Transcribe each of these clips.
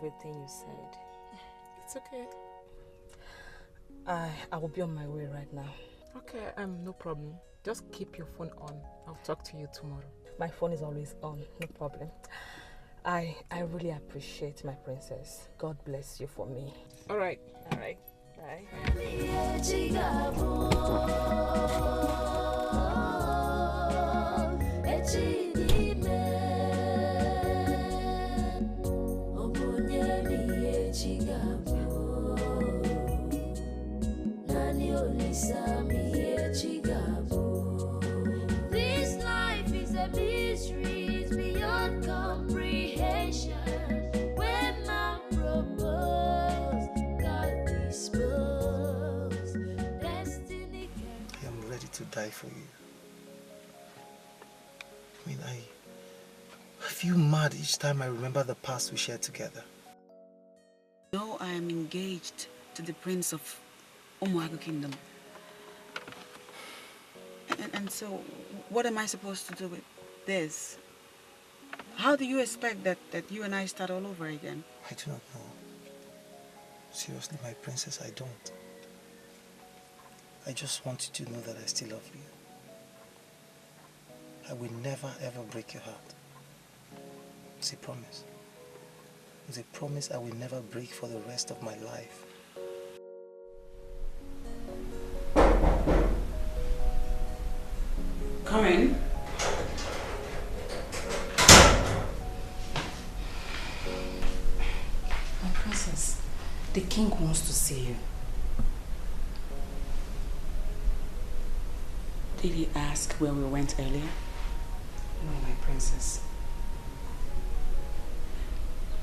everything you said. It's okay. I will be on my way right now. Okay, no problem. Just keep your phone on. I'll talk to you tomorrow. My phone is always on, no problem. I really appreciate my princess. God bless you for me. All right. Bye. This life is a mystery, it's beyond comprehension. When man proposed, God disposed. Destiny can... I am ready to die for you. I mean, I feel mad each time I remember the past we shared together. No, I am engaged to the prince of Umuagu Kingdom. And so, what am I supposed to do with this? How do you expect that you and I start all over again? I do not know. Seriously, my princess, I don't. I just want you to know that I still love you. I will never ever break your heart. It's a promise. It's a promise I will never break for the rest of my life. Come in. My princess, the king wants to see you. Did he ask where we went earlier? No, my princess.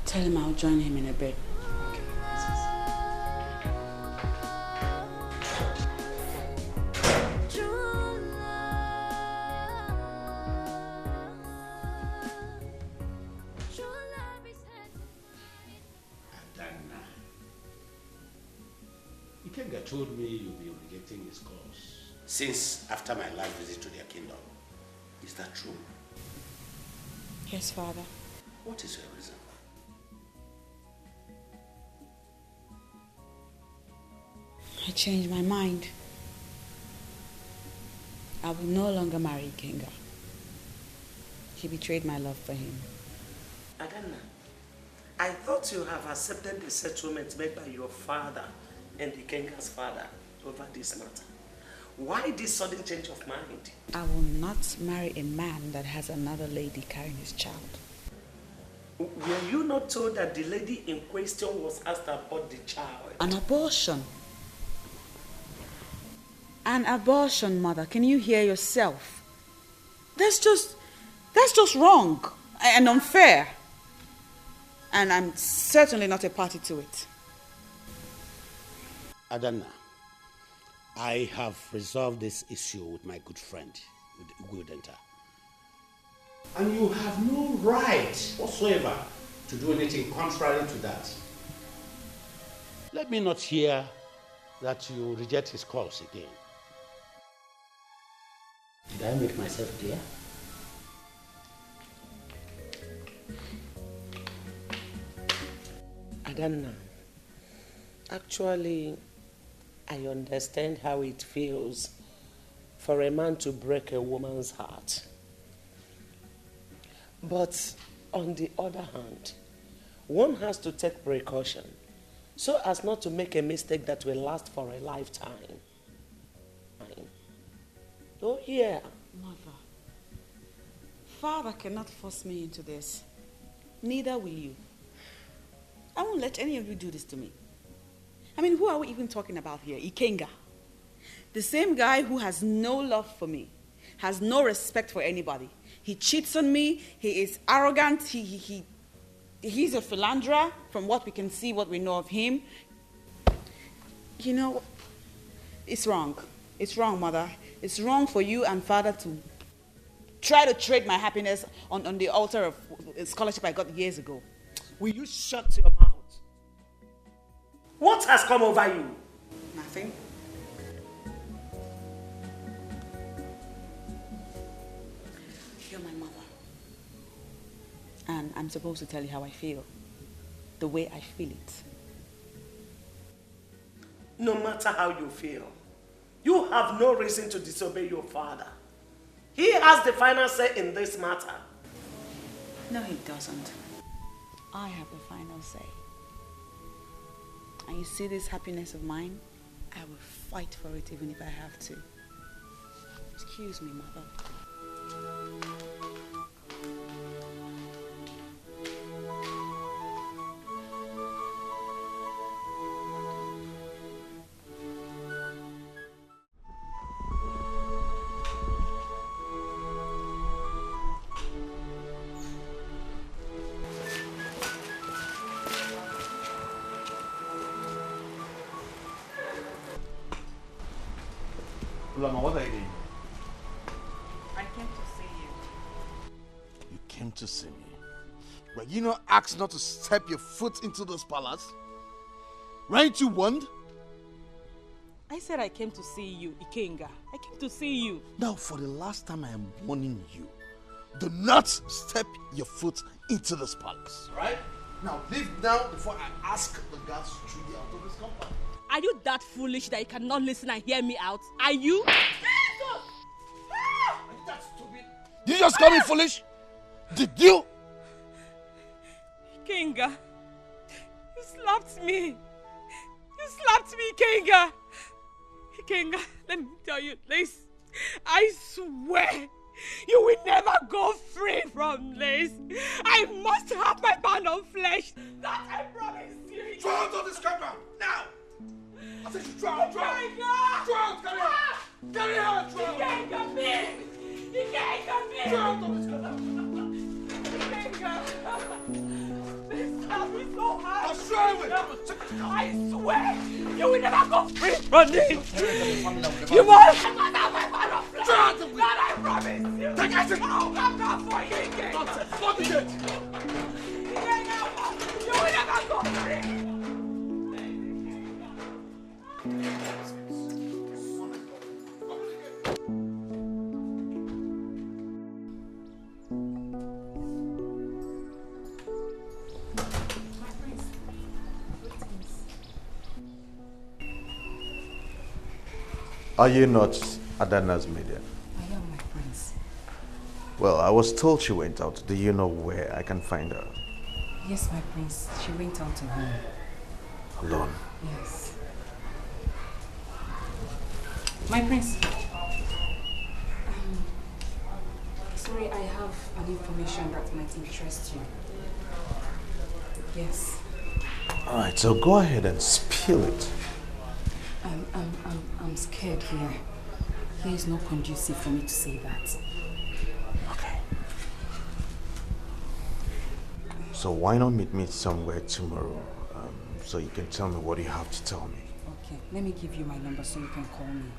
Tell him I'll join him in a bit. Okay, princess. Ekeh told me you'll be rejecting his cause since after my last visit to their kingdom. Is that true? Yes, Father. What is your reason? I changed my mind. I will no longer marry Ikenga. He betrayed my love for him. Adanna, I thought you have accepted the settlement made by your father and Ikenga's father over this matter. Why this sudden change of mind? I will not marry a man that has another lady carrying his child. Were you not told that the lady in question was asked about the child? An abortion. An abortion, mother. Can you hear yourself? That's just wrong and unfair. And I'm certainly not a party to it. Adanna, I have resolved this issue with my good friend, with Igudenta. And you have no right whatsoever to do anything contrary to that. Let me not hear that you reject his cause again. Did I make myself clear? Adanna, actually, I understand how it feels for a man to break a woman's heart. But on the other hand, one has to take precaution so as not to make a mistake that will last for a lifetime. Oh, yeah. Mother, Father cannot force me into this. Neither will you. I won't let any of you do this to me. I mean, who are we even talking about here? Ikenga. The same guy who has no love for me, has no respect for anybody. He cheats on me, he is arrogant, he's a philanderer from what we can see, what we know of him. You know, it's wrong. It's wrong, Mother. It's wrong for you and Father to try to trade my happiness on the altar of a scholarship I got years ago. Will you shut your mouth? What has come over you? Nothing. You're my mother. And I'm supposed to tell you how I feel. the way I feel it. No matter how you feel, you have no reason to disobey your father. He has the final say in this matter. No, he doesn't. I have the final say. And you see this happiness of mine? I will fight for it even if I have to. Excuse me, mother. Ulama, what are you doing? I came to see you. You came to see me. Were you not asked not to step your foot into this palace? Weren't you warned? I said I came to see you, Ikenga. I came to see you. Now, for the last time, I am warning you. Do not step your foot into this palace. Right? Now, leave now before I ask the guards to throw you out of this compound. Are you that foolish that you cannot listen and hear me out? Are you? Are you that stupid? Did you just call me foolish? Did you? Ikenga, you slapped me. You slapped me, Ikenga. Ikenga, let me tell you this. I swear, you will never go free from this. I must have my pound of flesh. That I promise you. Throw out of this compound now! I said you throw out, throw out! Ikenga! Throw out, carry out! Carry out, throw out! Ikenga, me! Ikenga, me! Throw out of this compound! Ikenga! This slap is so hard. I'll show you it! I swear, you will never go free from this. You must have my pound of flesh. That I promise you. Take it! I'll come down for you, Ikenga. Nonsense! What is it? Ikenga, you will never go free. Are you not Adana's media? I am, my prince. Well, I was told she went out. Do you know where I can find her? Yes, my prince. She went out alone. Alone? Yes. My prince. Sorry, I have an information that might interest you. Yes. Alright, so go ahead and spill it. I'm scared here. Here is not conducive for me to say that. Okay. So why not meet me somewhere tomorrow, so you can tell me what you have to tell me. Okay, let me give you my number so you can call me.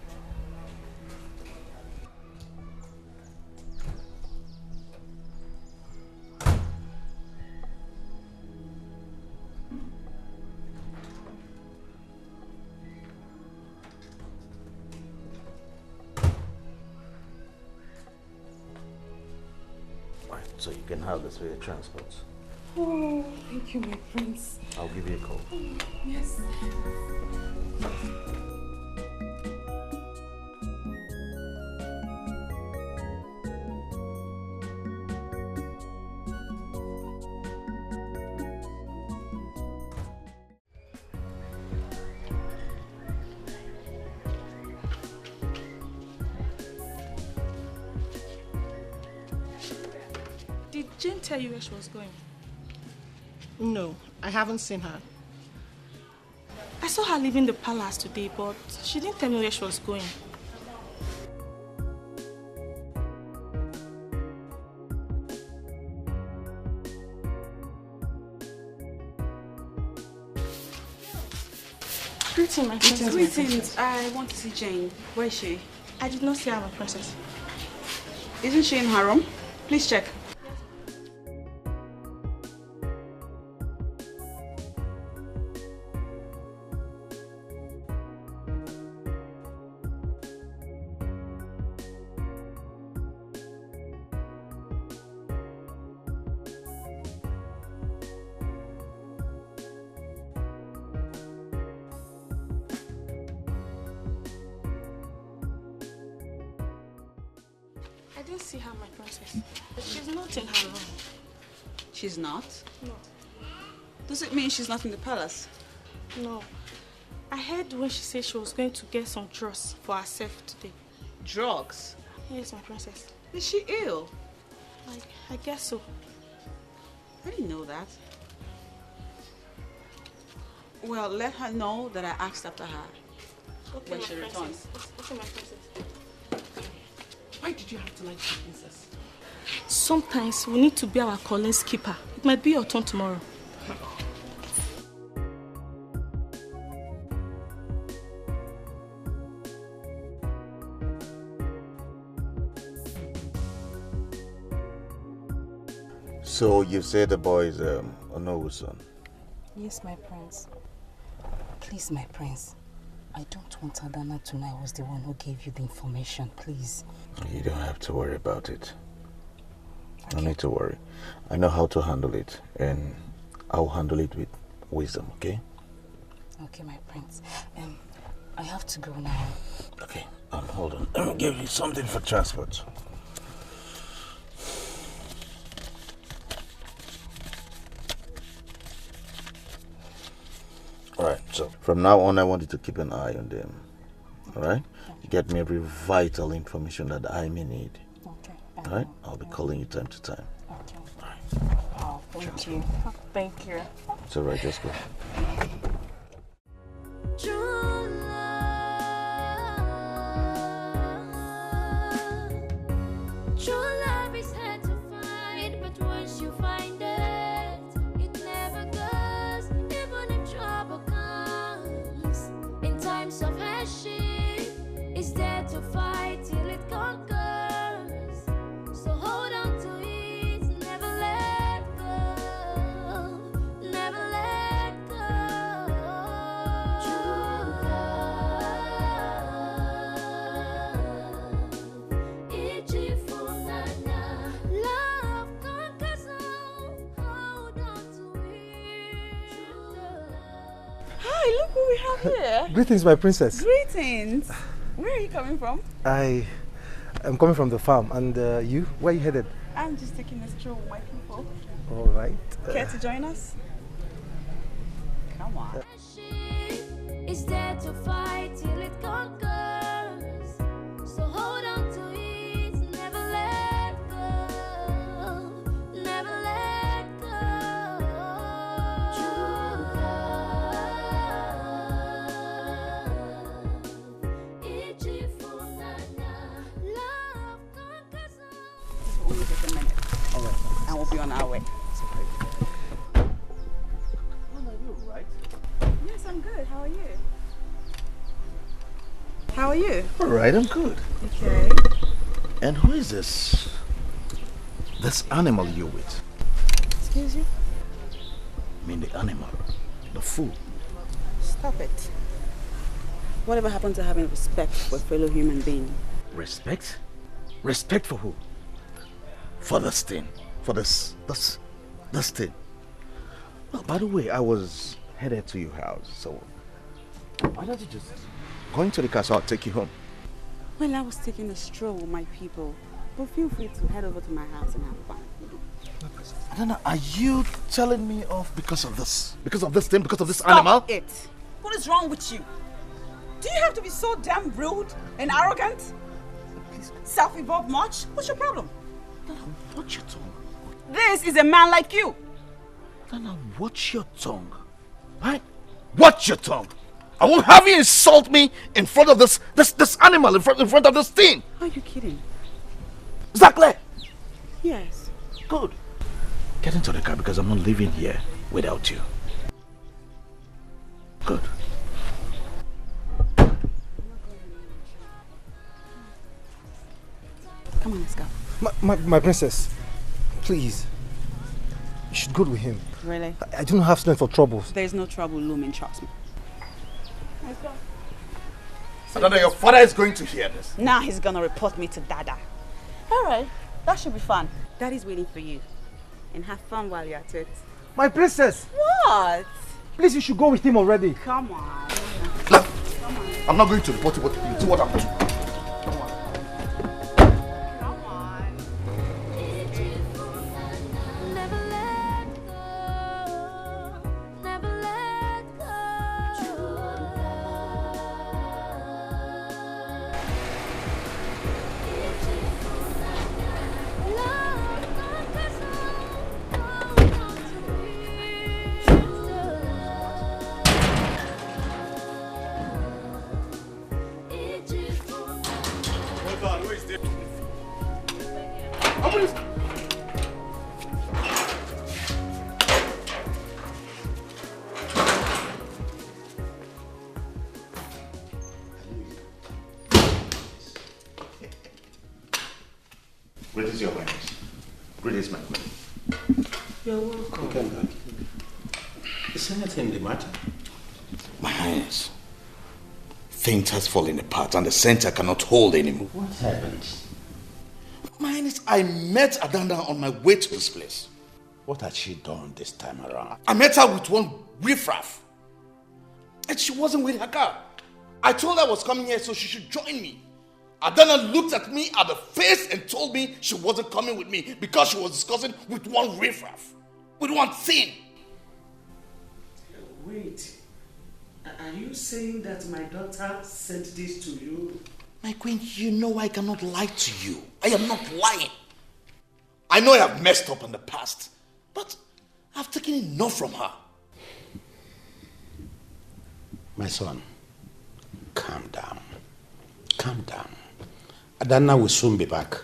So you can have this for your transport. Oh, thank you, my prince. I'll give you a call. Yes. Did Jane tell you where she was going? No, I haven't seen her. I saw her leaving the palace today, but she didn't tell me where she was going. Greetings, my princess. Greetings. I want to see Jane. Where is she? I did not see her, my princess. Isn't she in her room? Please check. didn't see her, my princess. But she's not in her room. She's not? No. Does it mean she's not in the palace? No. I heard when she said she was going to get some drugs for herself today. Drugs? Yes, my princess. Is she ill? I guess so. I didn't know that. Well, let her know that I asked after her when she returns. Okay, my princess. Why did you have to lie to the princess? Sometimes we need to be our calling's keeper. It might be your turn tomorrow. So you say the boy is Onowo's son? Yes, my prince. Please, my prince. I don't want Adana to know I was the one who gave you the information, please. You don't have to worry about it. Okay. No need to worry. I know how to handle it, and I'll handle it with wisdom, okay? Okay, my prince. I have to go now. Okay, hold on. Let me give you something for transport. Alright, so from now on I want you to keep an eye on them. Alright? Get me every vital information that I may need. Okay. Alright? I'll be calling you time to time. Okay. Alright. Oh, thank you. Thank you. It's alright, just go. True love is hard to find, but once you find it, it never goes. Even if trouble comes, in times of hardship, it's there to fight till it conquers. So hold on to it, never let go, never let go. True love, it's love conquers all. Hold on to it. Hi, look who we have here. Greetings, my princess. Greetings. Where are you coming from? I am coming from the farm. And you? Where are you headed? I'm just taking a stroll with my people. All right. Care to join us? Come on. It's there to fight till it conquers. So hold on to it, never let go, never let go. True love, it's love conquers all. Only take a minute. All right. And we'll be on our way. Yes, I'm good. How are you? How are you? All right, I'm good. Okay. And who is this? This animal you're with? Excuse you? I mean the animal, the fool. Stop it. Whatever happened to having respect for a fellow human being? Respect? Respect for who? For this thing. For this thing. Oh, by the way, I was headed to your house, so why don't you just go into the castle? I'll take you home. Well, I was taking a stroll with my people, but feel free to head over to my house and have fun. I don't know, are you telling me off because of this? Because of this thing? Because of this Stop animal? it! What is wrong with you? Do you have to be so damn rude and arrogant? Self-involved much? What's your problem? Nana, watch your tongue. This is a man like you. Nana, watch your tongue. Right? Watch your tongue. I won't have you insult me in front of this animal, in front of this thing. Are you kidding? Exactly. Yes. Good. Get into the car because I'm not leaving here without you. Good. Come on, let's go. My princess, please. You should go with him. Really? I do not have strength for troubles. There's no trouble looming, trust me. Let's go. Adana, your father is going to hear this. Now he's gonna report me to Dada. Alright, that should be fun. Daddy's waiting for you. And have fun while you're at it. My princess! What? Please, you should go with him already. Come on. Look, I'm not going to report you, but you do what I'm doing. Come on. Greetings, my queen. You're welcome. Is anything the matter? My Highness, things has fallen apart and the center cannot hold anymore. What happened? My Highness, I met Adana on my way to this place. What had she done this time around? I met her with one riffraff. And she wasn't with her car. I told her I was coming here so she should join me. Adana looked at me at the face and told me she wasn't coming with me because she was discussing with one riffraff. With one thing. Wait. Are you saying that my daughter sent this to you? My queen, you know I cannot lie to you. I am not lying. I know I have messed up in the past, but I've taken enough from her. My son, calm down. Calm down. Adana will soon be back,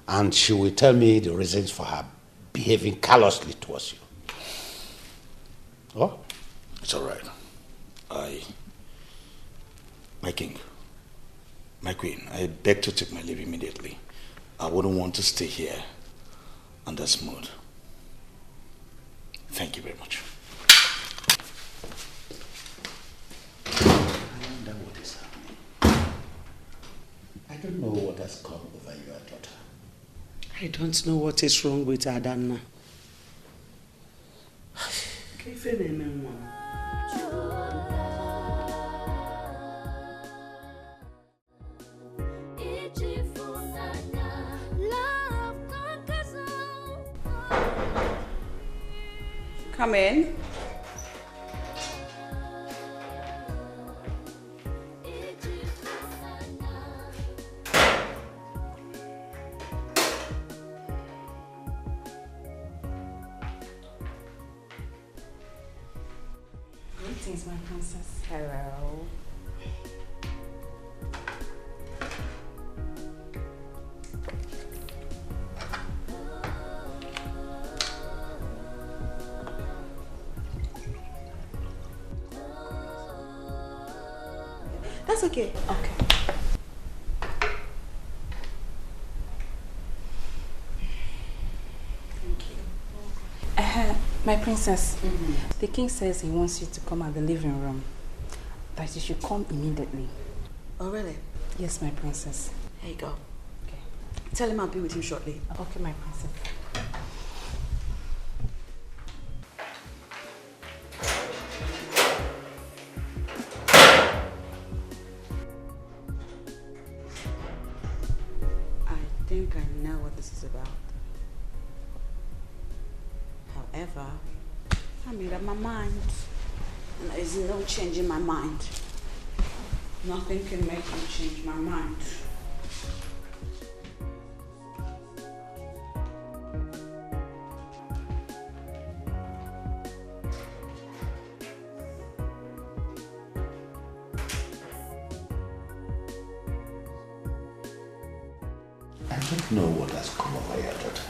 and she will tell me the reasons for her behaving callously towards you. Oh? It's all right. My king, my queen, I beg to take my leave immediately. I wouldn't want to stay here on this mood. Thank you very much. I wonder what is happening. I don't know what has come over your daughter. I don't know what is wrong with Adana. Come in. Greetings, my princess. Hello. That's okay. Okay. My princess, the king says he wants you to come at the living room. That you should come immediately. Oh, really? Yes, my princess. Here you go. Okay. Tell him I'll be with him shortly. Okay, my princess. I think I know what this is about. However, I made up my mind. And there is no change in my mind. Nothing can make me change my mind. I don't know what has come over your daughter.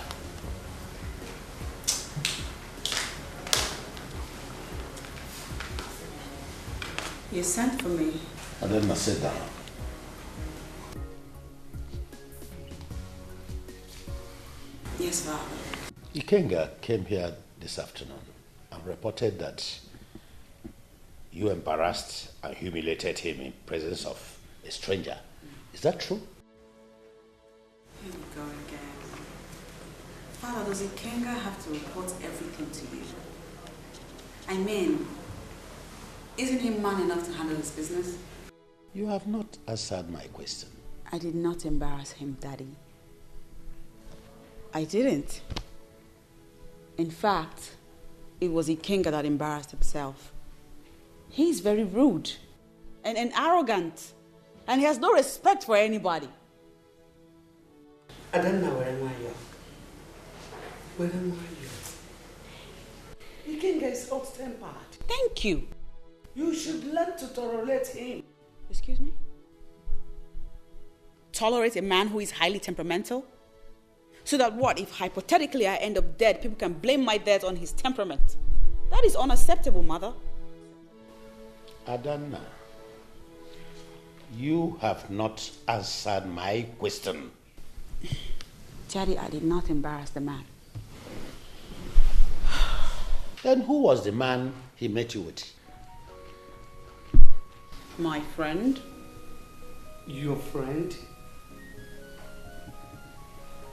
You sent for me. And then I sit down. Yes, Father. Ekeh came here this afternoon and reported that you embarrassed and humiliated him in presence of a stranger. Is that true? Here we go again. Father, does Ekeh have to report everything to you? I mean, isn't he man enough to handle his business? You have not answered my question. I did not embarrass him, Daddy. I didn't. In fact, it was Ekeh that embarrassed himself. He's very rude and arrogant, and he has no respect for anybody. I don't know where am I. Where am I? Ekeh is hot-tempered. Thank you. You should learn to tolerate him. Excuse me? Tolerate a man who is highly temperamental? So that what, if hypothetically I end up dead, people can blame my death on his temperament? That is unacceptable, Mother. Adana, you have not answered my question. Daddy, I did not embarrass the man. Then who was the man he met you with? My friend. Your friend?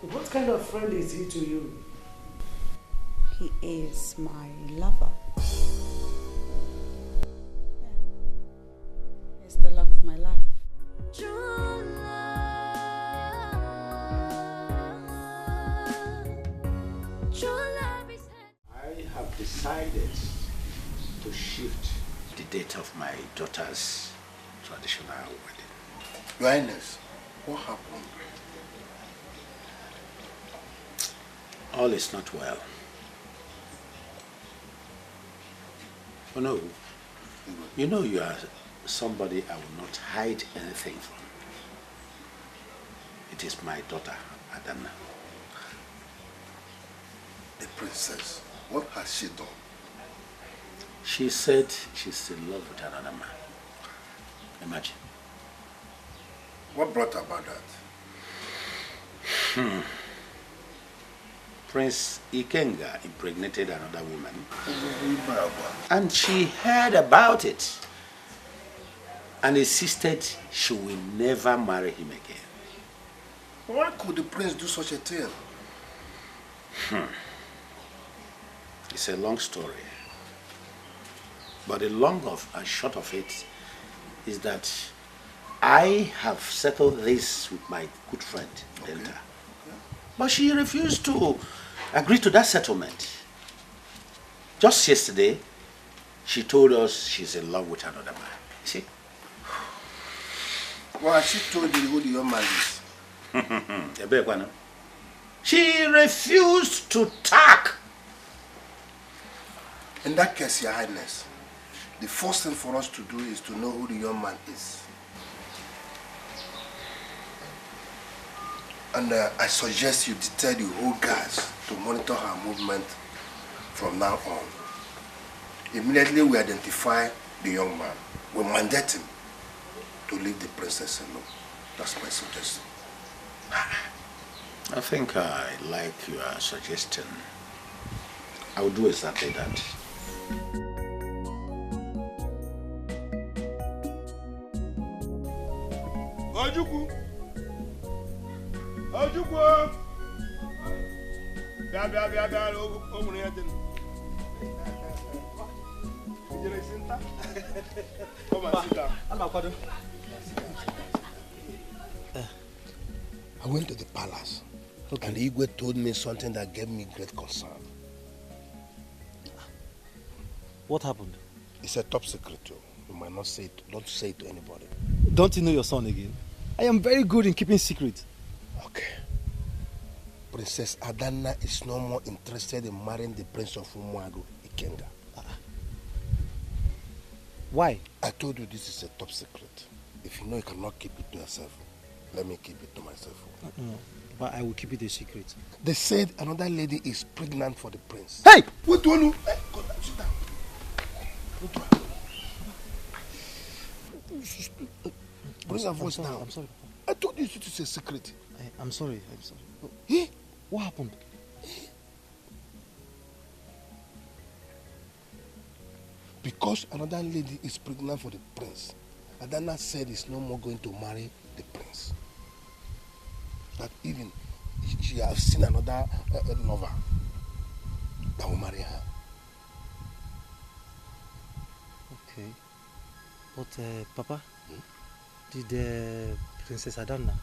What kind of friend is he to you? He is my lover. Yeah. He's the love of my life. True love is I have decided to shift the date of my daughter's traditional wedding. Your Highness, what happened? All is not well. Oh no, you know you are somebody I will not hide anything from. It is my daughter, Adana. The princess, what has she done? She said she's in love with another man. Imagine. What brought about that? Prince Ikenga impregnated another woman. And she heard about it and insisted she will never marry him again. Why could the prince do such a thing? It's a long story. But the long of and short of it is that I have settled this with my good friend, Delta. But she refused to agree to that settlement. Just yesterday, she told us she's in love with another man. See? Well, she told you who the young man is. She refused to talk. In that case, Your Highness, the first thing for us to do is to know who the young man is. And I suggest you detail the whole guards to monitor her movement from now on. Immediately we identify the young man. We mandate him to leave the princess alone. That's my suggestion. I think I like your suggestion. I will do exactly that. Ojukwu! Ojukwu! Bịa, o nwere ya dị. Ijere isi nta? Come and sit down. I went to the palace, and the Igwe told me something that gave me great concern. What happened? It's a top secret, too. You might not say it. Don't say it to anybody. Don't you know your son again? I am very good in keeping secret. Okay. Princess Adana is no more interested in marrying the Prince of Umuagu, Ikenga. Why? I told you this is a top secret. If you know you cannot keep it to yourself, let me keep it to myself. No, but I will keep it a secret. They said another lady is pregnant for the prince. Hey! What do you know? Hey, go down, sit down. Bring your voice down. I'm sorry. I told you it is a secret. I'm sorry. Hey? What happened? Because another lady is pregnant for the prince, Adana said he's no more going to marry the prince. That even she has seen another lover that will marry her. Okay. But, Papa, did Princess Adana,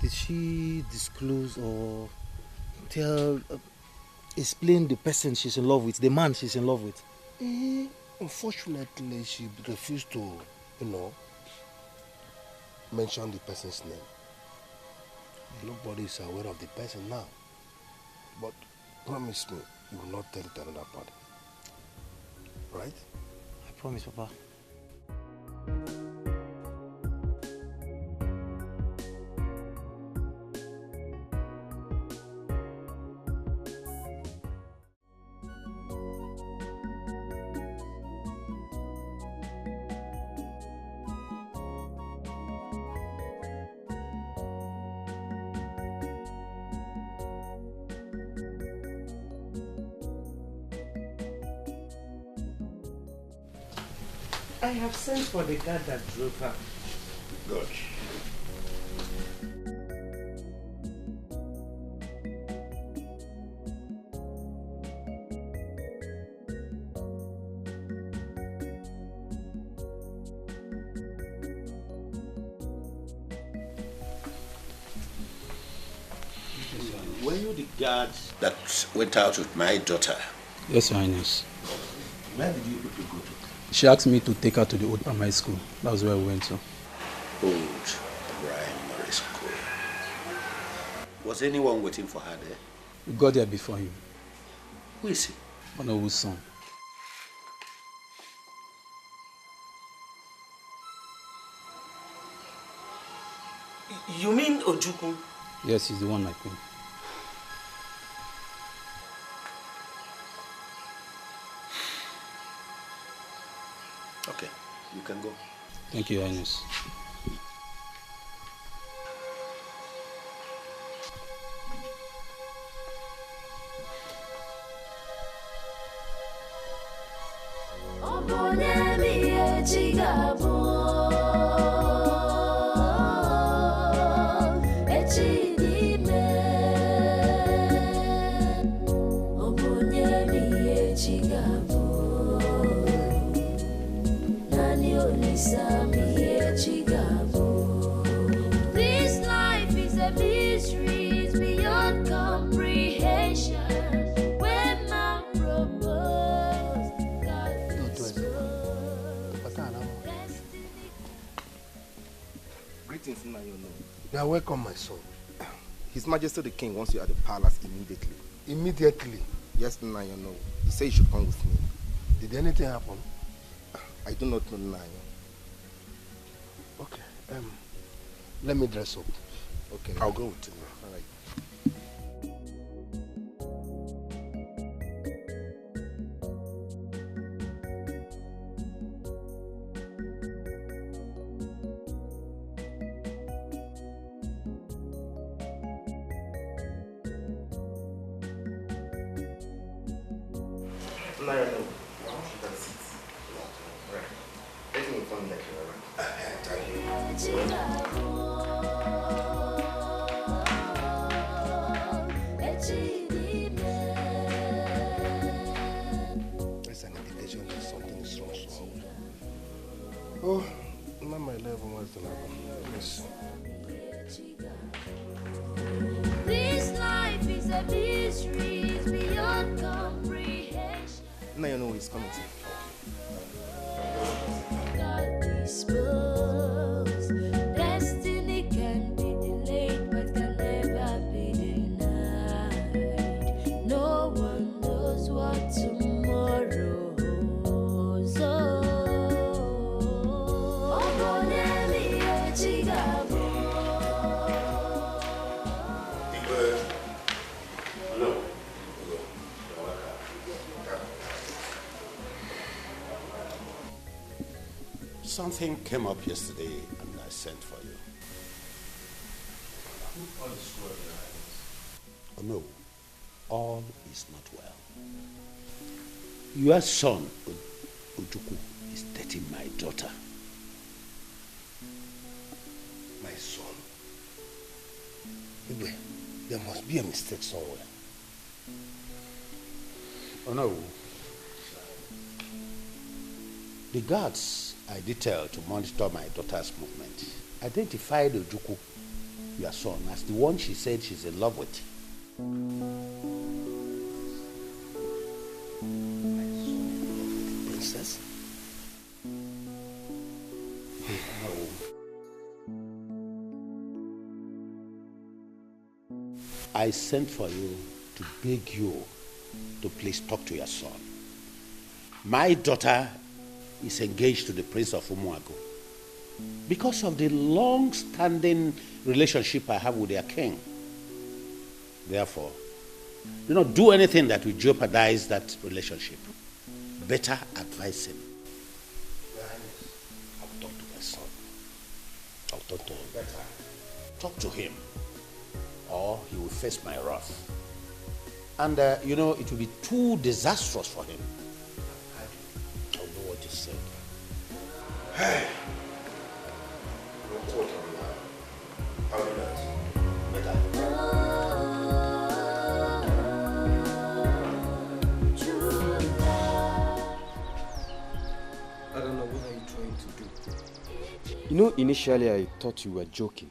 did she disclose or explain the person she's in love with, the man she's in love with? Unfortunately, she refused to, mention the person's name. Nobody is aware of the person now. But promise me, you will not tell it to another party. Right? I promise, Papa. I have sent for the guard that drove her. Good. Were you the guard that went out with my daughter? Yes, Your Highness. Where did you people go to? She asked me to take her to the old primary school. That was where we went to. Old primary school. Was anyone waiting for her there? We got there before him. Who is he? Honorable's son. You mean Ojukwu? Yes, he's the one, my queen. Okay, you can go. Thank you, Your Highness. This life is a mystery, it's beyond comprehension. When man proposed, God spoke. Greetings, Nna Yono. You are welcome, my son. His Majesty the King wants you at the palace immediately. Immediately? Yes, Nna Yono. He said you should come with me. Did anything happen? I do not know, Nna Yono. Okay, let me dress up. Okay. I'll go with you. All right. Nna Yono, I want you to sit. All right. Let me come like you, all right? That's an indication that something is wrong. Oh, Mama 11 was the level. Let me see. This life is a mystery, it's beyond comprehension. Now you know he's coming to. God dispose. Destiny can be delayed, but can never be denied. No one knows what tomorrow holds. Something came up yesterday and I sent for you. Oh no, all is not well. Your son, Ojukwu, is dating my daughter. My son? Igwe, there must be a mistake somewhere. Oh no. The guards I detailed to monitor my daughter's movement identified Ojukwu, your son, as the one she said she's in love with. Princess? No. I sent for you to beg you to please talk to your son. My daughter is engaged to the Prince of Umuago because of the long-standing relationship I have with their king. Therefore, do not do anything that will jeopardize that relationship. Better advise him. I'll talk to my son. I'll talk to him. Better talk to him, or he will face my wrath. And it will be too disastrous for him. I'll know what you said. Hey. I'll do that. Better. I don't know, what are you trying to do? You know, initially I thought you were joking.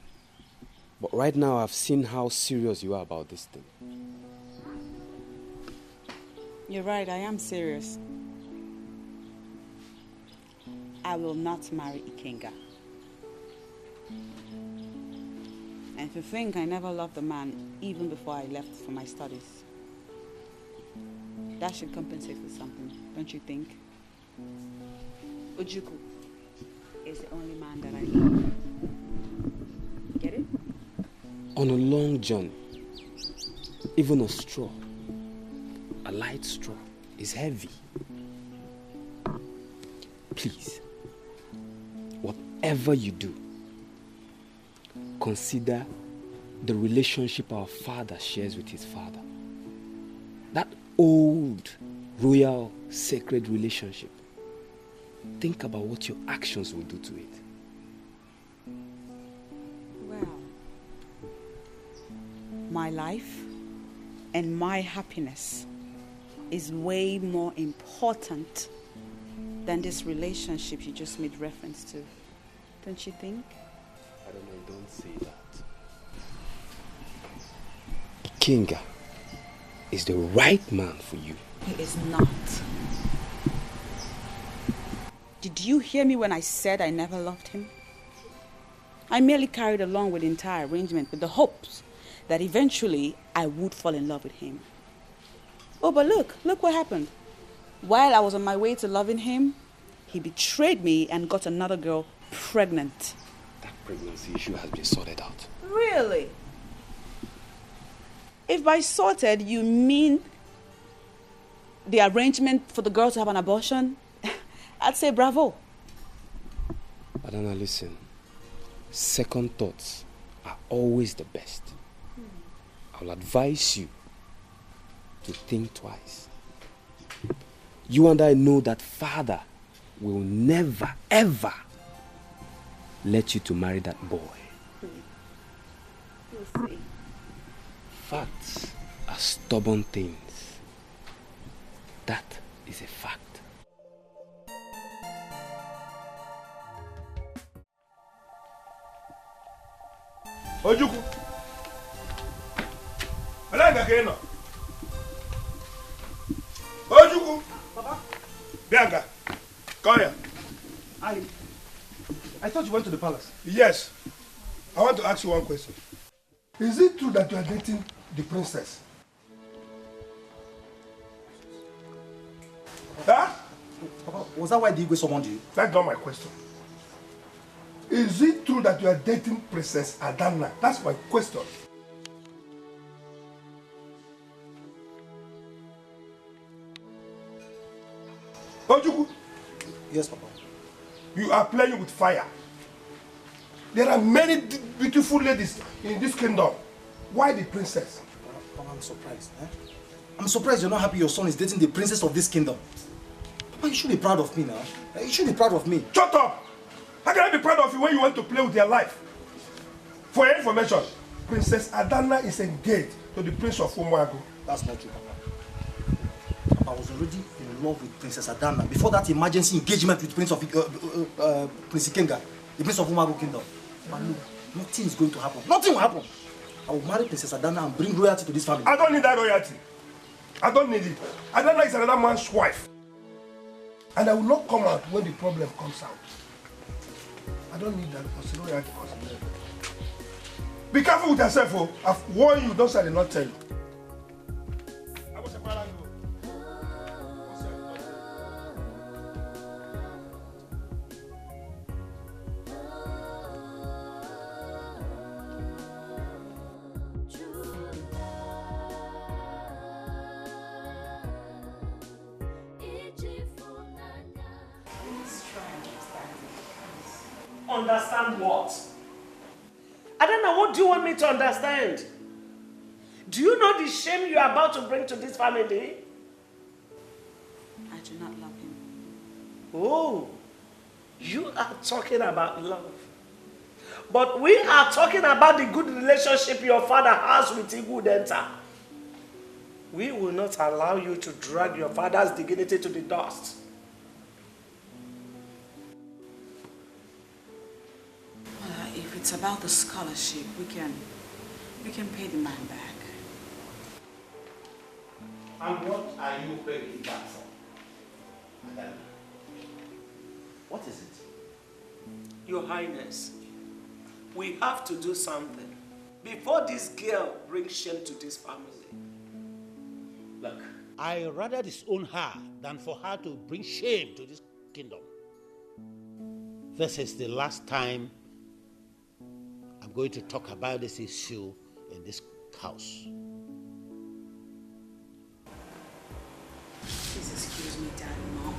But right now I've seen how serious you are about this thing. You're right, I am serious. I will not marry Ikenga. And if you think I never loved a man even before I left for my studies, that should compensate for something, don't you think? Ojukwu is the only man that I love. Get it? On a long journey, even a straw, a light straw, is heavy. Please, whatever you do, consider the relationship our father shares with his father. That old, royal, sacred relationship. Think about what your actions will do to it. Well, my life and my happiness is way more important than this relationship you just made reference to. Don't you think? I don't know, don't say that. Kinga is the right man for you. He is not. Did you hear me when I said I never loved him? I merely carried along with the entire arrangement with the hopes that eventually I would fall in love with him. Oh, but look what happened. While I was on my way to loving him, he betrayed me and got another girl pregnant. That pregnancy issue has been sorted out. Really? If by sorted you mean the arrangement for the girl to have an abortion, I'd say bravo. Adana, listen. Second thoughts are always the best. I'll advise you to think twice. You and I know that father will never, ever let you to marry that boy. We'll see. Facts are stubborn things. That is a fact. Ojukwu. Alanga keno. Ojukwu. Papa. Bianca. Come here. I thought you went to the palace. Yes. I want to ask you one question. Is it true that you are dating the princess? Huh? Papa, was that why the Igwe summoned you? That's not my question. Is it true that you are dating Princess Adana? That's my question. Ojukwu. Yes, Papa. You are playing with fire. There are many beautiful ladies in this kingdom. Why the princess? Papa, I'm surprised. I'm surprised you're not happy your son is dating the princess of this kingdom. Papa, you should be proud of me now. You should be proud of me. Shut up! How can I be proud of you when you want to play with your life? For your information, Princess Adana is engaged to the Prince of Umuagu. That's not true, Papa. Papa, I was already in love with Princess Adana before that emergency engagement with Prince Ikenga, the Prince of Umuagu Kingdom. But look, nothing is going to happen. Nothing will happen. I will marry Princess Adana and bring royalty to this family. I don't need that royalty. I don't need it. Adana is another man's wife. And I will not come out when the problem comes out. I don't need that because royalty costs me. Be careful with yourself, oh. I've warned you, don't say I did not tell you. Understand what? I don't know. What do you want me to understand? Do you know the shame you are about to bring to this family? I do not love him. Oh. You are talking about love. But we are talking about the good relationship your father has with Igudenta. We will not allow you to drag your father's dignity to the dust. If it's about the scholarship, we can pay the man back. And what are you paying it back for? Madam, what is it? Your Highness, we have to do something before this girl brings shame to this family. Look, I rather disown her than for her to bring shame to this kingdom. This is the last time I'm going to talk about this issue in this house. Please excuse me, Dad and Mom.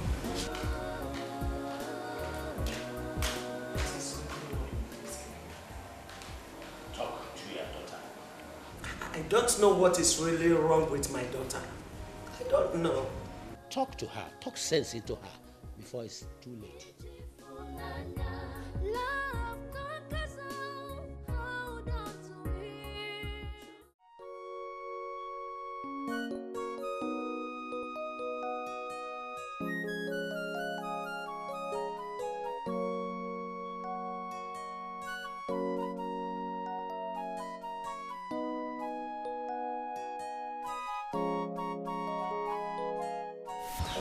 Talk to your daughter. I don't know what is really wrong with my daughter. I don't know. Talk to her. Talk sense into her before it's too late.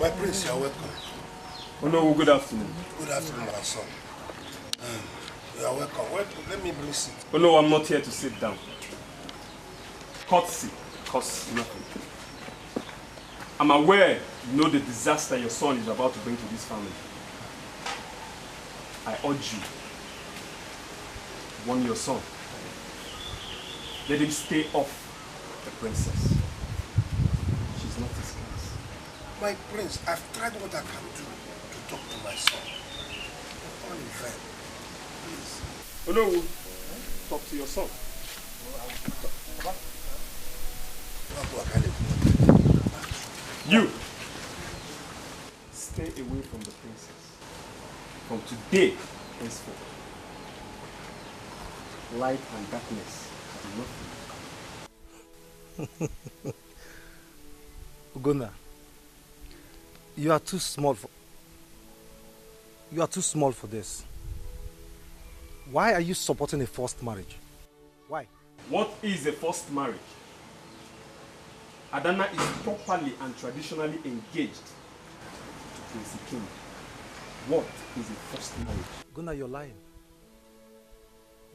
My prince, you are welcome. Oh no, good afternoon. Good afternoon, my son. You are welcome. Let me bring seat. Oh no, I'm not here to sit down. Courtesy costs nothing. I'm aware you know the disaster your son is about to bring to this family. I urge you, warn your son. Let him stay off the princess. She's not his class. My prince, I've tried what I can do to talk to my son. All in vain. Please. Oh no, talk to your son. You stay away from the princess. From today, henceforth, light and darkness have nothing. Ugonna, you are too small for this. Why are you supporting a forced marriage? Why? What is a forced marriage? Adana is properly and traditionally engaged to Prince King. What is a forced marriage? Ugonna, you're lying.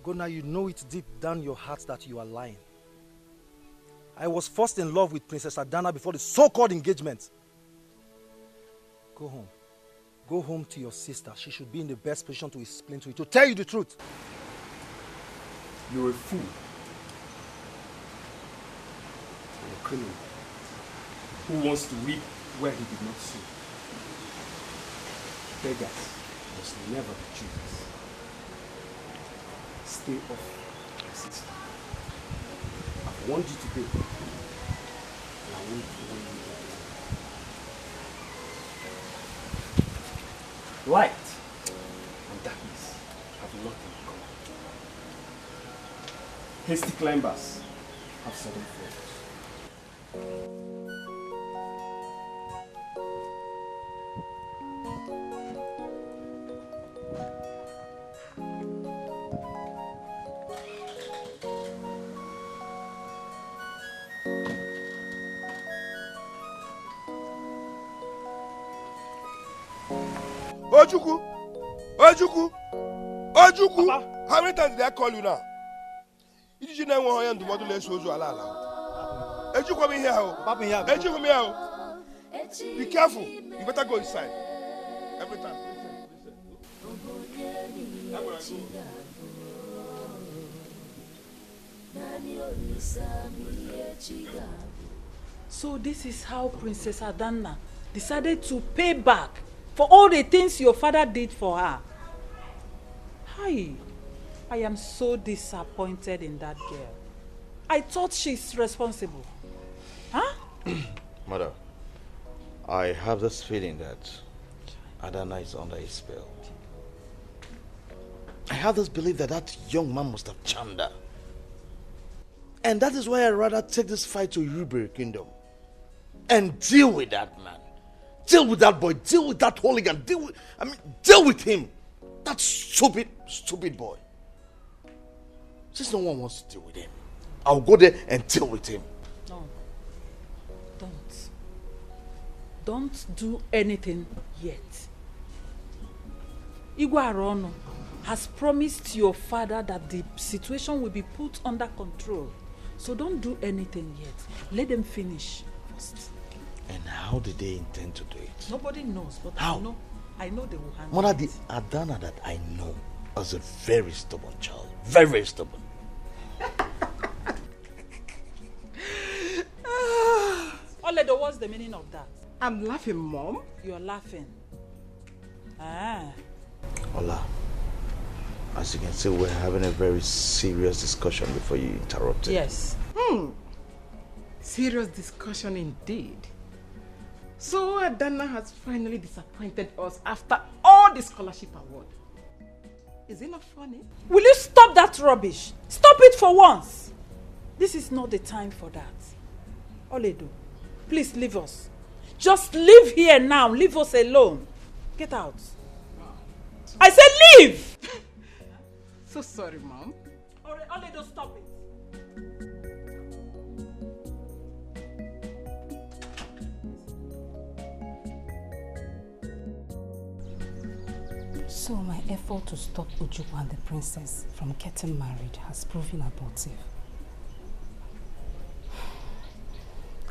Ugonna, you know it deep down your heart that you are lying. I was first in love with Princess Adana before the so-called engagement. Go home. Go home to your sister. She should be in the best position to explain to you, to tell you the truth. You're a fool. You're a criminal who wants to reap where he did not sow. Beggars must never be choosers. Stay off your sister. I've warned you today, and I won't warn you again. Light and darkness have nothing in common. Hasty climbers have sudden falls. Ojuku! Ojuku! Ojuku! How many times did I call you now? Did you know when I am the model less Oju Alala? Ojuku, come in here. Ojuku, come here. Be careful. You better go inside. Every time. So this is how Princess Adana decided to pay back for all the things your father did for her. Hi, I am so disappointed in that girl. I thought she's responsible. Huh? Mother, I have this feeling that Adana is under a spell. I have this belief that that young man must have charmed her. And that is why I'd rather take this fight to Yoruba Kingdom and deal with that man. Deal with that boy. Deal with that hooligan. Deal with him. That stupid boy. Since no one wants to deal with him, I'll go there and deal with him. No. Don't do anything yet. Igwe Arono has promised your father that the situation will be put under control. So don't do anything yet. Let them finish first. And how did they intend to do it? Nobody knows, but how? I know they will handle Mother, it. the Adana that I know is a very stubborn child. Very, very stubborn. Oledo, what's the meaning of that? I'm laughing, Mom. You're laughing. Ah. Ola, as you can see, we're having a very serious discussion before you interrupt it. Yes. Serious discussion indeed. So Adana has finally disappointed us after all the scholarship award. Is it not funny? Will you stop that rubbish? Stop it for once. This is not the time for that. Oledo, please leave us. Just leave here now. Leave us alone. Get out. I said leave! So sorry, Mom. Oledo, stop it. So my effort to stop Ojukwu and the princess from getting married has proven abortive.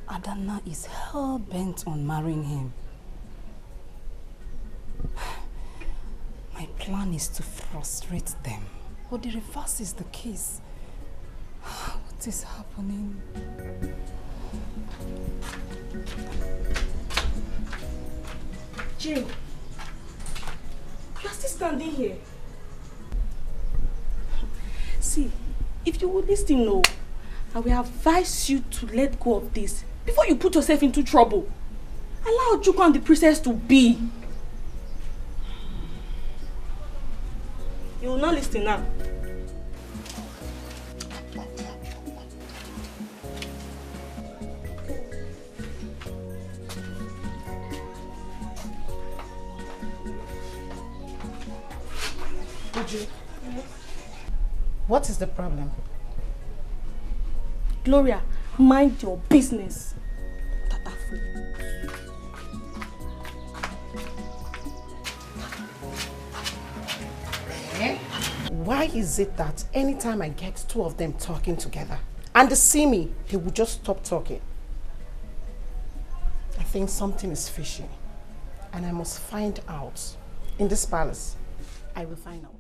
Adana is hell-bent on marrying him. My plan is to frustrate them, but the reverse is the case. What is happening? Jane, you are still standing here. See, if you would listen, no, I will advise you to let go of this before you put yourself into trouble. Allow Ojukwu and the princess to be. You will not listen now. What is the problem? Gloria, mind your business. Why is it that anytime I get two of them talking together and they see me, they will just stop talking? I think something is fishy and I must find out. In this palace, I will find out.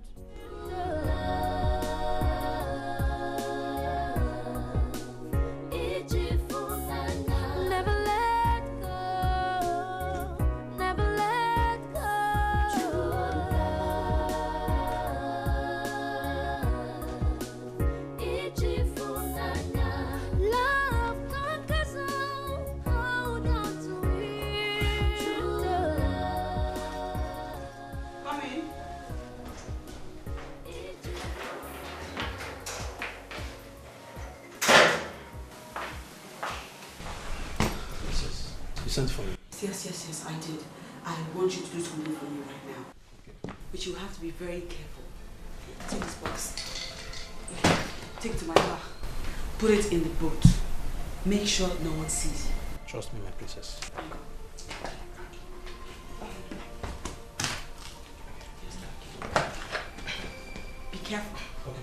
Sent for you. Yes, I did. I want you to do something for me right now. Okay. But you have to be very careful. Take this box. Take it to my car. Put it in the boat. Make sure no one sees you. Trust me, my princess. Be careful. Okay.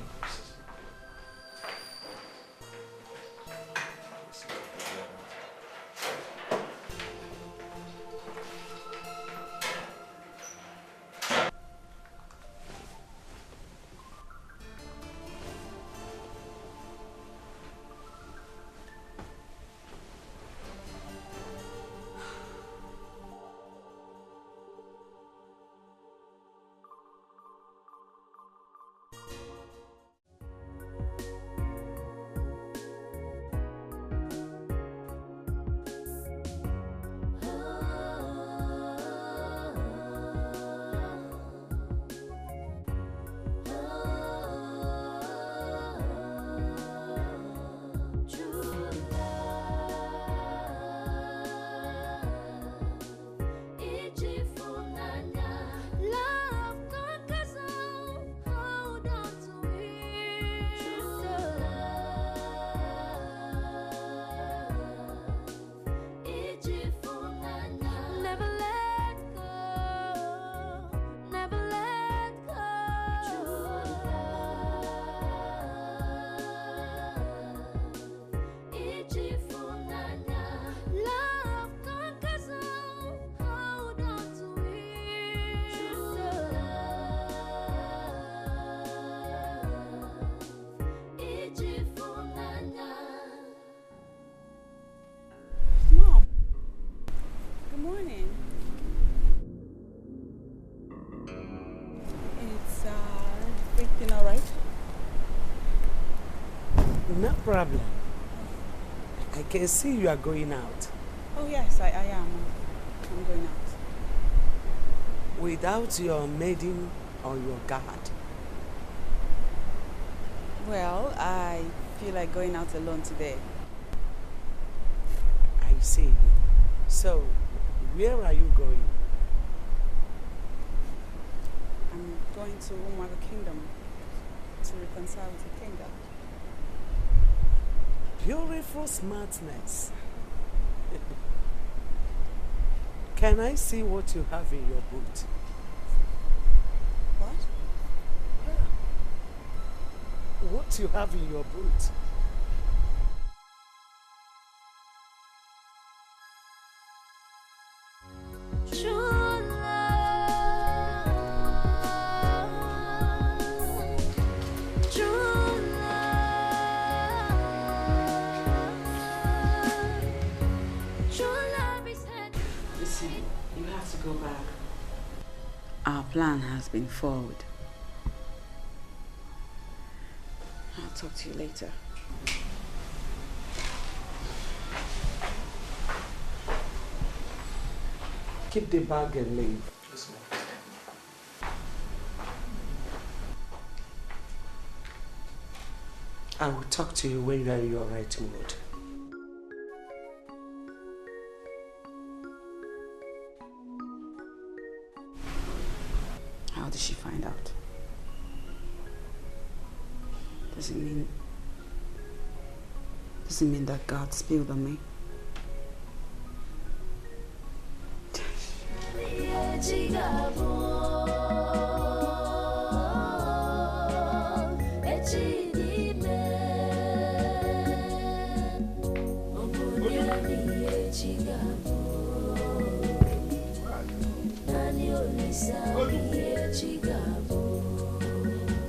problem? I can see you are going out. Oh yes, I am. I'm going out. Without your maiden or your guard? Well, I feel like going out alone today. I see. So, where are you going? I'm going to Umaga Kingdom to reconcile with the king. Beautiful smartness. Can I see what you have in your boot? What? Yeah. What you have in your boot? Go back. Our plan has been forward. I'll talk to you later. Keep the bag and leave. Yes, ma'am. I will talk to you when you are in your right mood. How did she find out? Does it mean that God spilled on me?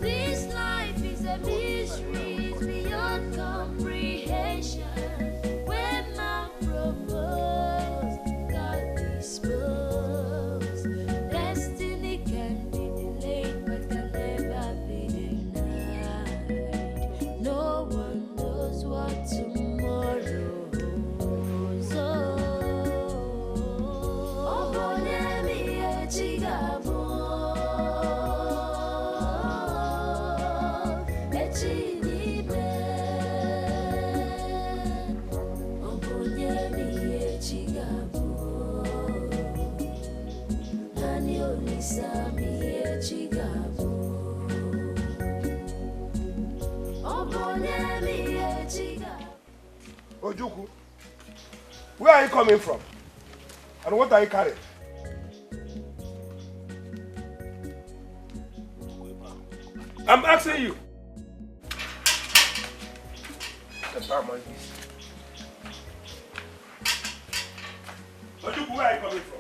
This life is a mystery beyond comprehension. When man proposed, God disposed. Destiny can be delayed, but can never be denied. No one knows what tomorrow holds. Oh, Bonemi Echigabo. Ojuku, where are you coming from? And what are you carrying? I'm asking you. Ojuku, where are you coming from?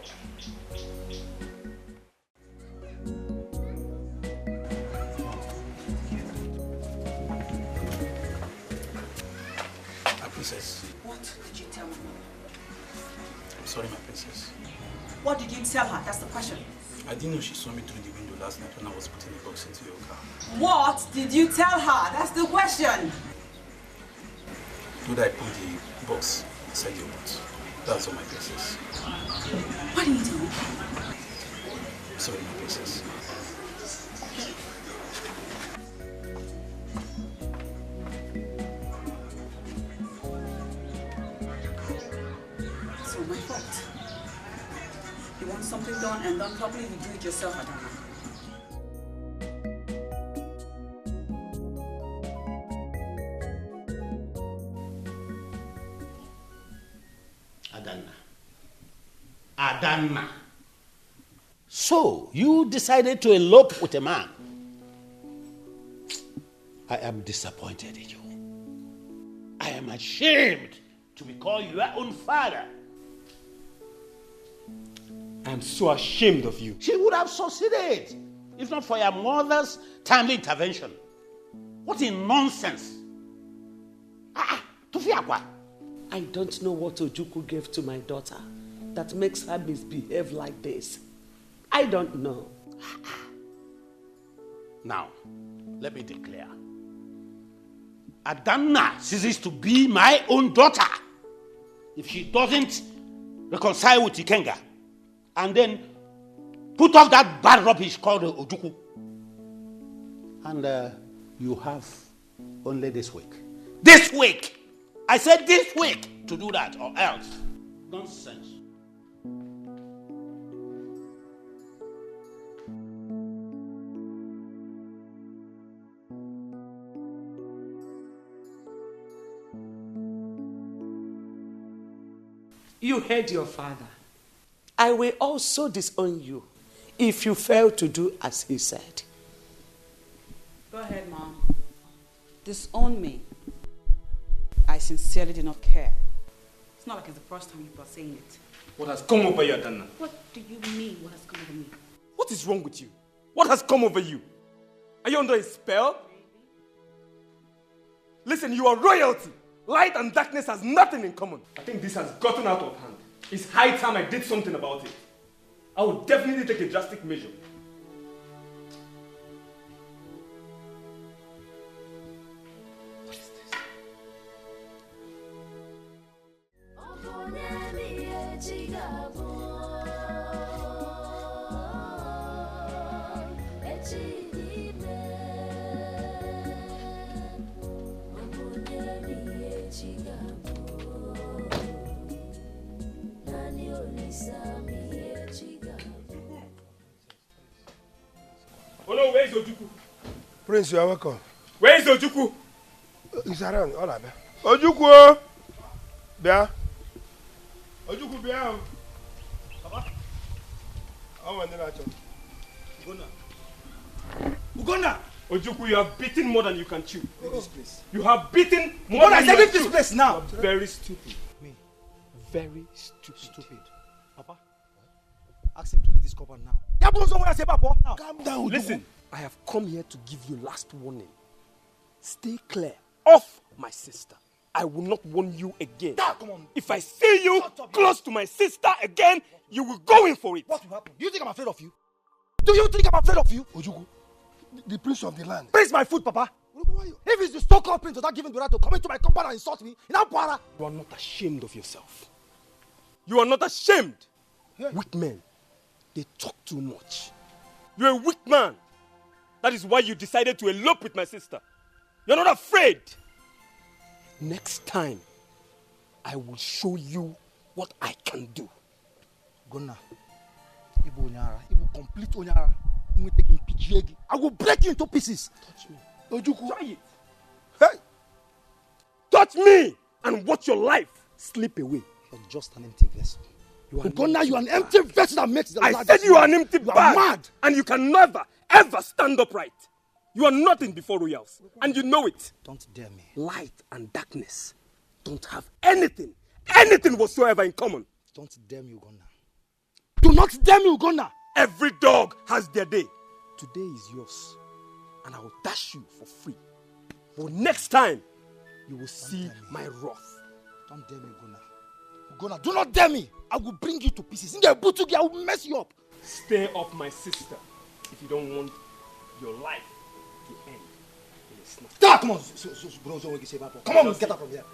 Princess. What did you tell me? I'm sorry, my princess. What did you tell her? That's the question. I didn't know she saw me through the window last night when I was putting the box into your car. What did you tell her? That's the question. Did I put the box inside your boot? That's all, my princess. What did you tell me? Sorry, my princess. It's all my fault. You want something done and done properly, you do it yourself, Adana. Adana. So, you decided to elope with a man. I am disappointed in you. I am ashamed to be called your own father. I'm so ashamed of you. She would have succeeded if not for your mother's timely intervention. What a nonsense. Tufiakwa. I don't know what Ojuku gave to my daughter that makes her misbehave like this. I don't know. Now, let me declare. Adanna ceases to be my own daughter if she doesn't reconcile with Ikenga and then put off that bad rubbish called Ojukwu. And you have only this week. This week! I said this week to do that, or else. Nonsense. You heard your father. I will also disown you if you fail to do as he said. Go ahead, Mom. Disown me. I sincerely do not care. It's not like it's the first time you are saying it. What has come over you, Adanna? What do you mean, what has come over me? What is wrong with you? What has come over you? Are you under a spell? Listen, you are royalty. Light and darkness has nothing in common. I think this has gotten out of hand. It's high time I did something about it. I will definitely take a drastic measure. What is this? Oh no, where is Ojukwu? Prince, you are welcome. Where is Ojukwu? He's around. All right, Ojukwu! Bia. Ojukwu, Bia. Papa? I'm on the nacho. Ugonna! Ojukwu, you have beaten more than you can chew. Leave this place. You have beaten more than you can chew. Leave this place now! You're very stupid. Me? Very stupid. Stupid. Papa? Ask him to leave this compound now. Calm down, Ojukwu. Listen, I have come here to give you last warning. Stay clear of my sister. I will not warn you again. Come on. If I see you close to my sister again, you will go in for it. What will happen? Do you think I'm afraid of you? Do you think I'm afraid of you? Ojukwu, the prince of the land. Prince my foot, Papa. If it's the so-called prince without giving the right to come into my compound and insult me, you are not ashamed of yourself. You are not ashamed. Yeah. Weak men, they talk too much. You're a weak man. That is why you decided to elope with my sister. You're not afraid. Next time, I will show you what I can do. Gonna. Ibu Onyara. Ibu complete Onyara. I will break you into pieces. Touch me. Ojukwu. Try it. Hey! Touch me and watch your life slip away. You're just an empty vessel. Ugonna, you are an empty vessel that makes the I said you are an empty bag. You are mad. And you can never, ever stand upright. You are nothing before royals. And you know it. Don't dare me. Light and darkness don't have anything whatsoever in common. Don't dare me, Ugonna. Do not dare me, Ugonna. Every dog has their day. Today is yours. And I will dash you for free. But next time, you will see my wrath. Don't dare me, Ugonna. Ugonna, do not dare me. I will bring you to pieces. In the butugi, I will mess you up. Stay off my sister if you don't want your life to end in a snap. Come on. Come on, get up from here.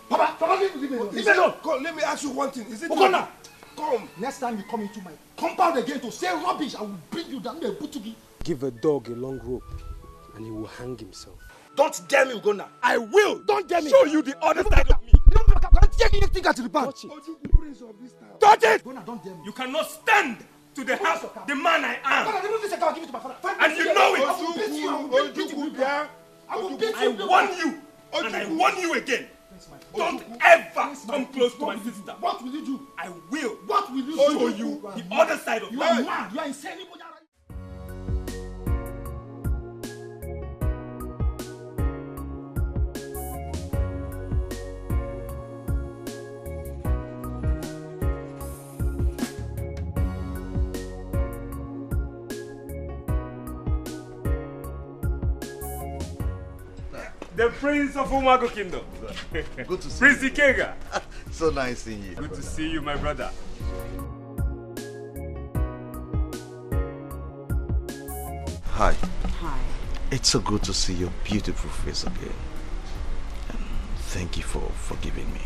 Papa, leave me alone. Leave me alone. Come, let me ask you one thing. Is it Ugonna, come. Next time you come into my compound again to say rubbish, I will bring you down in the butugi. Give a dog a long rope and he will hang himself. Don't dare me, Ugonna. I will. Don't dare me. Show you the other side of me. Take anything at the bank. Touch it. Ugonna, don't dare me. You cannot stand to the house of the man I am. Remove this account, give it to my father. And you know it. I will beat you. I will beat you. I warn you. And I warn you again. Don't ever come close to my sister. What will you do? I will. What will you do? Show you the other side of you. me. You are mad. You are insane. The Prince of Umago Kingdom. Good to see Prince you. Dikeh. So nice seeing you. Good to see you, my brother. Hi. Hi. It's so good to see your beautiful face again. And thank you for forgiving me.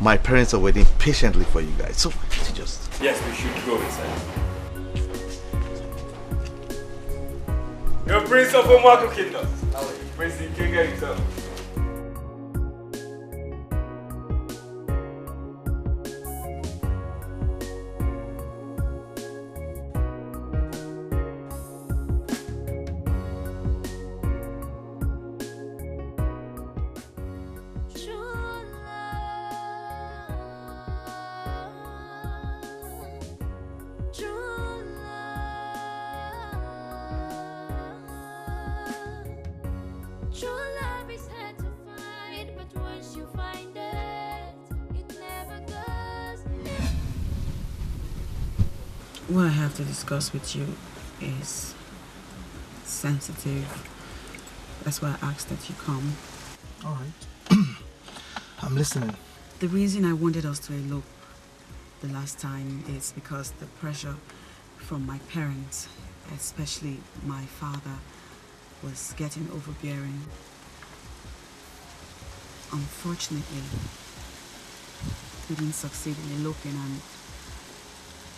My parents are waiting patiently for you guys, so just... Yes, we should go inside. You're Prince of Omaku Kingdom. Prince Ekeh himself. What I have to discuss with you is sensitive. That's why I asked that you come. All right. I'm listening. The reason I wanted us to elope the last time is because the pressure from my parents, especially my father, was getting overbearing. Unfortunately, we didn't succeed in eloping, and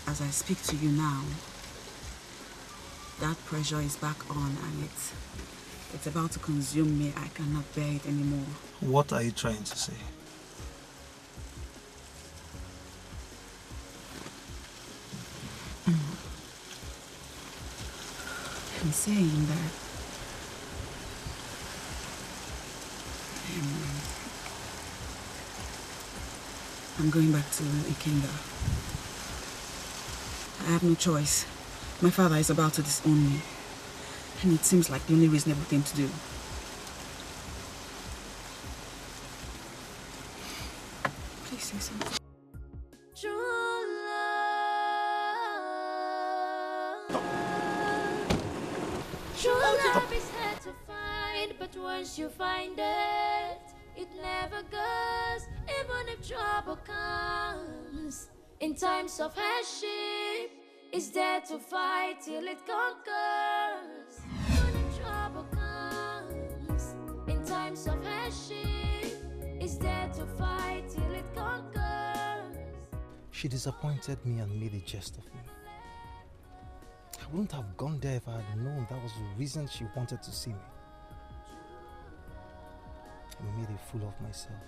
as I speak to you now, that pressure is back on and it's about to consume me. I cannot bear it anymore. What are you trying to say? I'm saying that I'm going back to Ekeh. I have no choice. My father is about to disown me. And it seems like the only reasonable thing to do. Please say something. True love is hard to find, but once you find it, it never goes. Even if trouble comes, in times of hardship, it's there to fight till it conquers. Even if trouble comes, in times of hardship, it's there to fight till it conquers. She disappointed me and made a jest of me. I wouldn't have gone there if I had known that was the reason she wanted to see me. I made a fool of myself.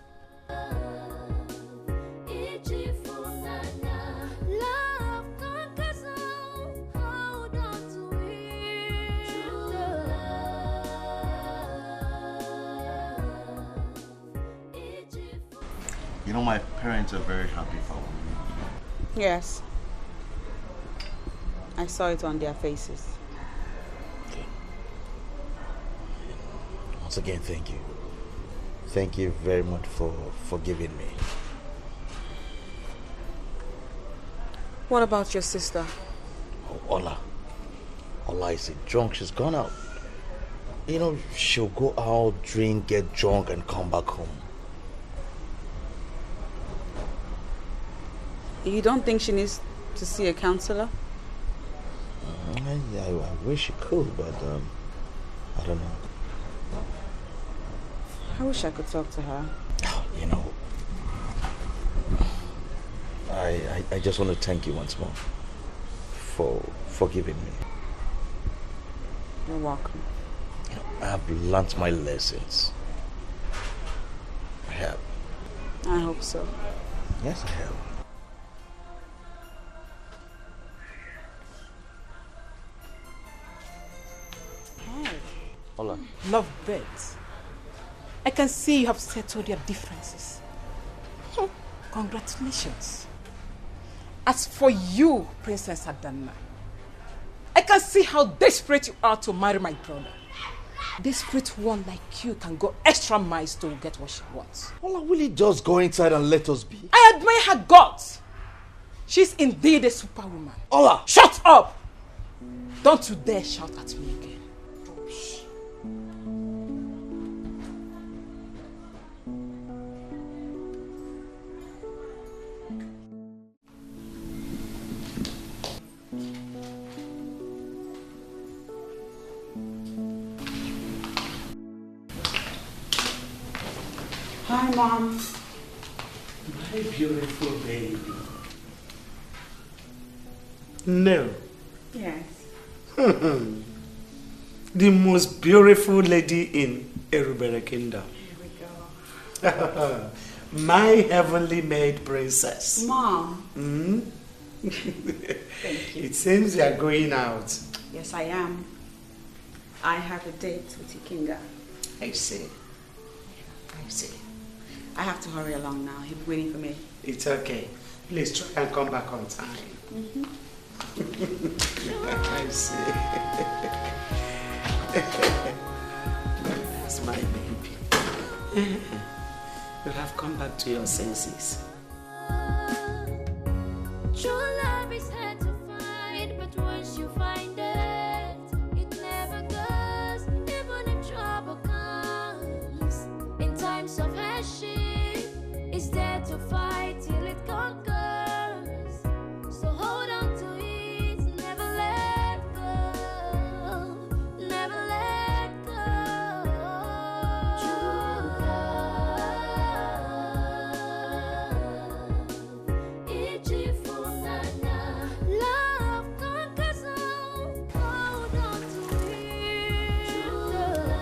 Love conquers all. Hold on to it. True love. You know, my parents are very happy for me. Yes. I saw it on their faces. Okay. Once again, thank you. Thank you very much for forgiving me. What about your sister? Oh, Ola. Ola is a drunk. She's gone out. You know, she'll go out, drink, get drunk, and come back home. You don't think she needs to see a counselor? I wish she could, but I don't know. I wish I could talk to her. You know, I just want to thank you once more for forgiving me. You're welcome. You know, I have learnt my lessons. I have. I hope so. Yes, I have. Hola. Lovebirds. I can see you have settled your differences. Congratulations. As for you, Princess Adanna, I can see how desperate you are to marry my brother. Desperate one like you can go extra miles to get what she wants. Ola, will you just go inside and let us be? I admire her guts. She's indeed a superwoman. Ola! Shut up! Don't you dare shout at me again. Hi, Mom. My beautiful baby. No. Yes. The most beautiful lady in Erubere Kingdom. Here we go. My heavenly made princess. Mom. Thank you. It seems you are going out. Yes, I am. I have a date with Ikenga. I see. I see. I have to hurry along now. He'll be waiting for me. It's okay. Please try and come back on time. I see. That's my baby. You have come back to your senses. True love is hard to find, but once you find it, it never goes. Even if trouble comes, in times of hardship, it's there to fight till it conquers. So hold on to it, never let go, never let go. True love, love conquers all. Hold on to it. True love,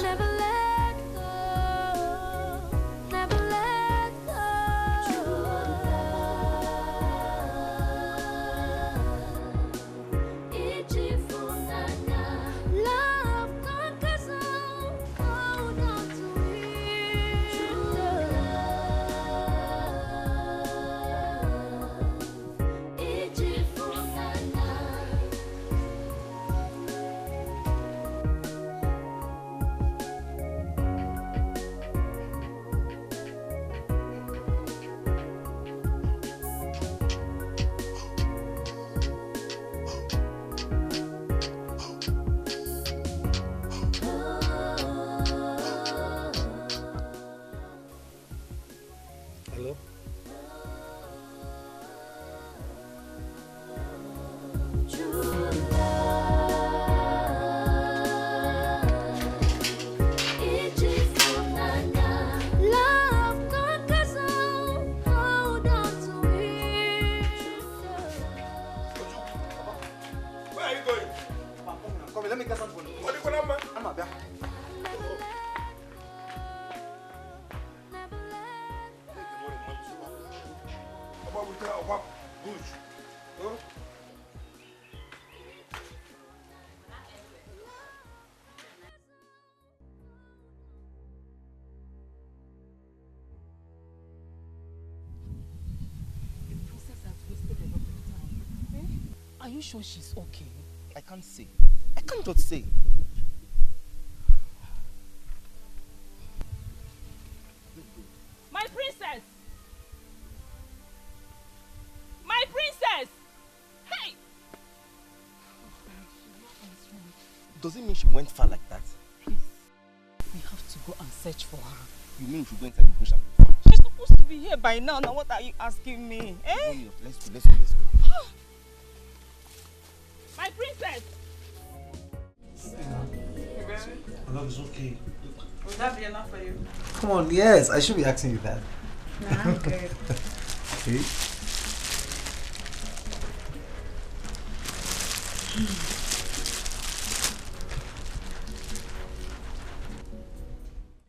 never let go, never let go. True love conquers all. Hold on to it. True Hello? love conquers all. Hold on to it. Where are you going? Come here, let me get something for you. What are you going to do? I'm up there. Are you sure she's okay? I can't say. I can't just say. My princess! My princess! Hey! Does it mean she went far like that? Please, we have to go and search for her. You mean we should go inside the bush and look for her? She's supposed to be here by now. Now what are you asking me? Eh? Let's go. My princess! My love is okay. Would that be enough for you? Come on, yes, I should be asking you that. Nah, I'm good. See?